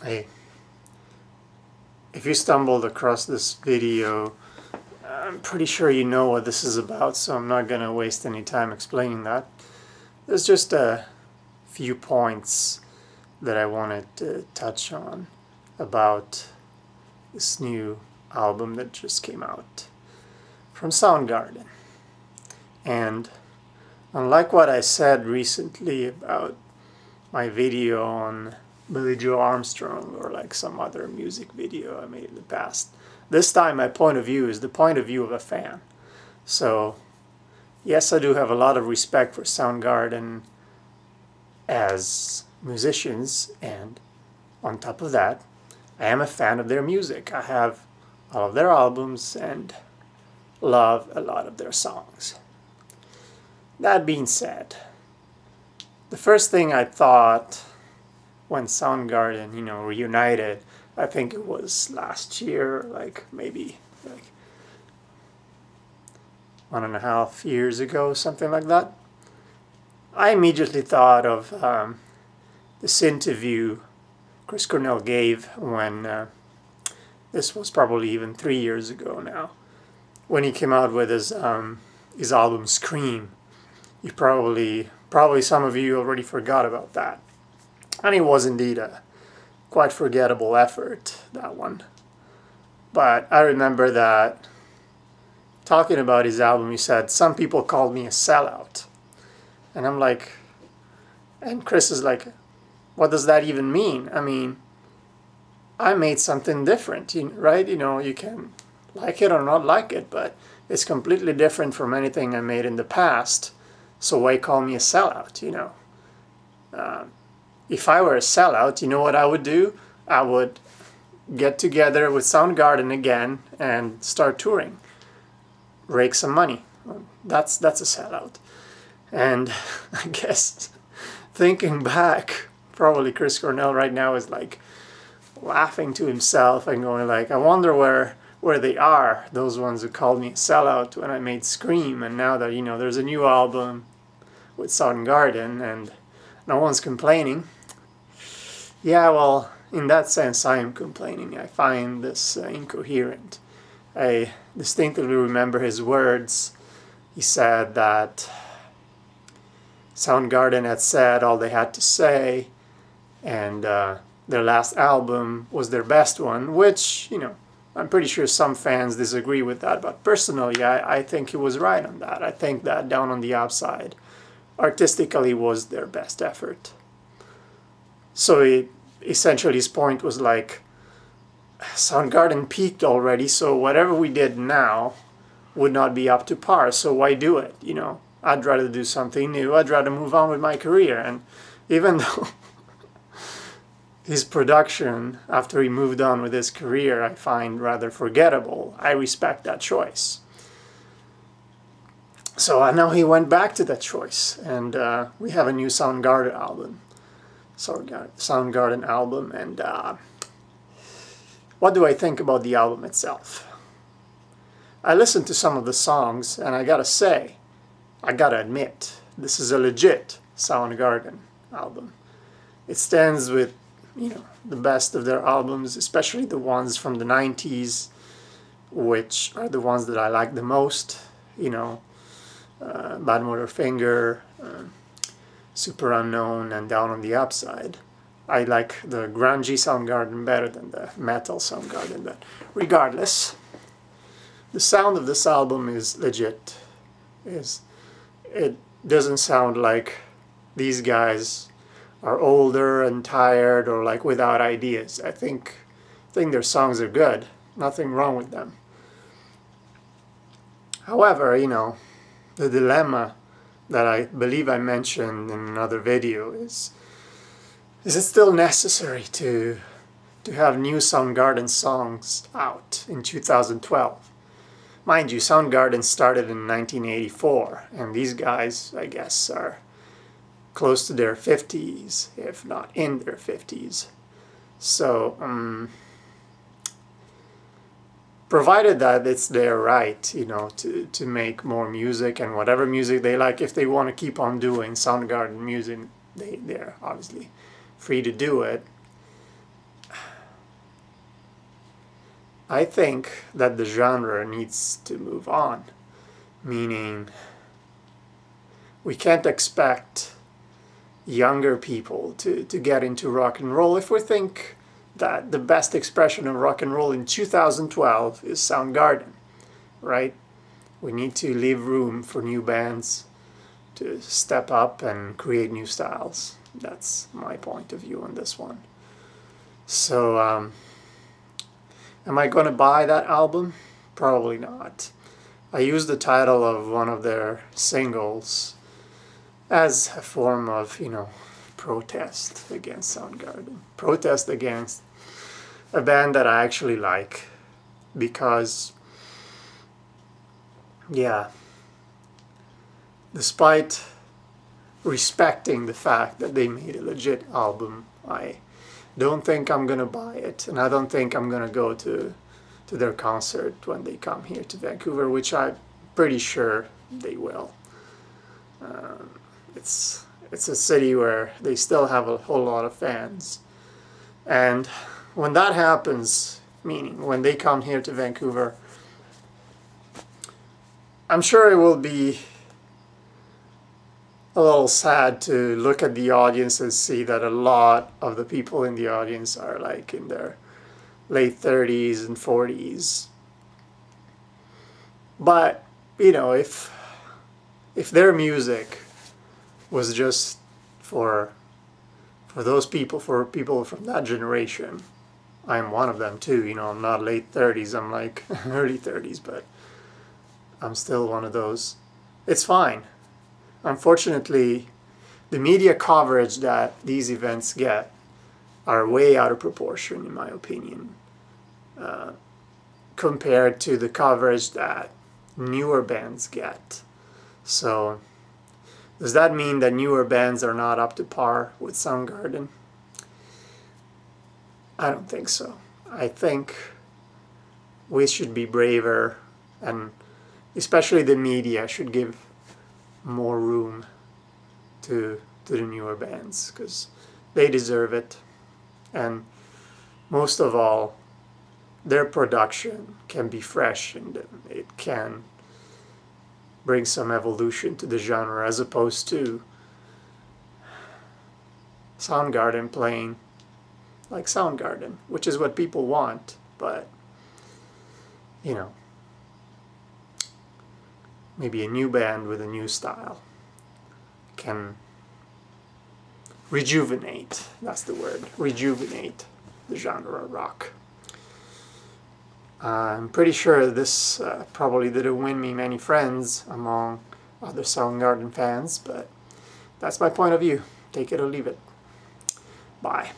Hey, if you stumbled across this video, I'm pretty sure you know what this is about, so I'm not gonna waste any time explaining that. There's just a few points that I wanted to touch on about this new album that just came out from Soundgarden. And unlike what I said recently about my video on Billy Joe Armstrong or like some other music video I made in the past, this time my point of view is the point of view of a fan. So yes, I do have a lot of respect for Soundgarden as musicians, and on top of that, I am a fan of their music. I have all of their albums and love a lot of their songs. That being said, the first thing I thought when Soundgarden, reunited, I think it was last year, like maybe like 1.5 years ago, something like that. I immediately thought of this interview Chris Cornell gave when this was probably even 3 years ago now, when he came out with his album Scream. You probably some of you already forgot about that. And it was indeed a quite forgettable effort, that one. But I remember that talking about his album, he said, "Some people called me a sellout." And I'm like, and Chris is like, what does that even mean? I mean, I made something different, right? You can like it or not like it, but it's completely different from anything I made in the past. So why call me a sellout, If I were a sellout, you know what I would do? I would get together with Soundgarden again and start touring. Rake some money. That's a sellout. And I guess thinking back, probably Chris Cornell right now is like laughing to himself and going like, I wonder where they are, those ones who called me a sellout when I made Scream, and now that there's a new album with Soundgarden and no one's complaining. Yeah, well, in that sense I am complaining. I find this incoherent. I distinctly remember his words. He said that Soundgarden had said all they had to say, and their last album was their best one, which, I'm pretty sure some fans disagree with that, but personally, I think he was right on that. I think that Down on the Outside, artistically, was their best effort. So essentially his point was like, Soundgarden peaked already, so whatever we did now would not be up to par, so why do it, I'd rather do something new. I'd rather move on with my career. And even though his production, after he moved on with his career, I find rather forgettable, I respect that choice. So I know he went back to that choice, and we have a new Soundgarden album. Soundgarden album, and what do I think about the album itself? I listened to some of the songs, and I gotta admit, this is a legit Soundgarden album. It stands with, the best of their albums, especially the ones from the 90s, which are the ones that I like the most, Bad Motor Finger, Super Unknown, and Down on the Upside. I like the grungy Soundgarden better than the metal Soundgarden, but regardless, the sound of this album is legit. It doesn't sound like these guys are older and tired or like without ideas. I think their songs are good. Nothing wrong with them. However, the dilemma that I believe I mentioned in another video is it still necessary to have new Soundgarden songs out in 2012? Mind you, Soundgarden started in 1984, and these guys, I guess, are close to their 50s, if not in their 50s. So, provided that it's their right, to make more music and whatever music they like, if they want to keep on doing Soundgarden music, they're obviously free to do it. I think that the genre needs to move on, meaning we can't expect younger people to get into rock and roll if we think that the best expression of rock and roll in 2012 is Soundgarden, right? We need to leave room for new bands to step up and create new styles. That's my point of view on this one. So, am I going to buy that album? Probably not. I used the title of one of their singles as a form of, protest against Soundgarden. Protest against a band that I actually like. Because, yeah, despite respecting the fact that they made a legit album, I don't think I'm gonna buy it, and I don't think I'm gonna go to their concert when they come here to Vancouver, which I'm pretty sure they will. It's a city where they still have a whole lot of fans, and when that happens, meaning when they come here to Vancouver, I'm sure it will be a little sad to look at the audience and see that a lot of the people in the audience are like in their late 30s and 40s. But, if their music was just for those people, for people from that generation, I'm one of them too, I'm not late 30s, I'm like early 30s, but I'm still one of those. It's fine. Unfortunately, the media coverage that these events get are way out of proportion, in my opinion, compared to the coverage that newer bands get. So, does that mean that newer bands are not up to par with Soundgarden? I don't think so. I think we should be braver, and especially the media should give more room to the newer bands, because they deserve it. And most of all, their production can be fresh, and it can bring some evolution to the genre, as opposed to Soundgarden playing like Soundgarden, which is what people want, but maybe a new band with a new style can rejuvenate, that's the word, rejuvenate the genre of rock. I'm pretty sure this probably didn't win me many friends among other Soundgarden fans, but that's my point of view. Take it or leave it. Bye.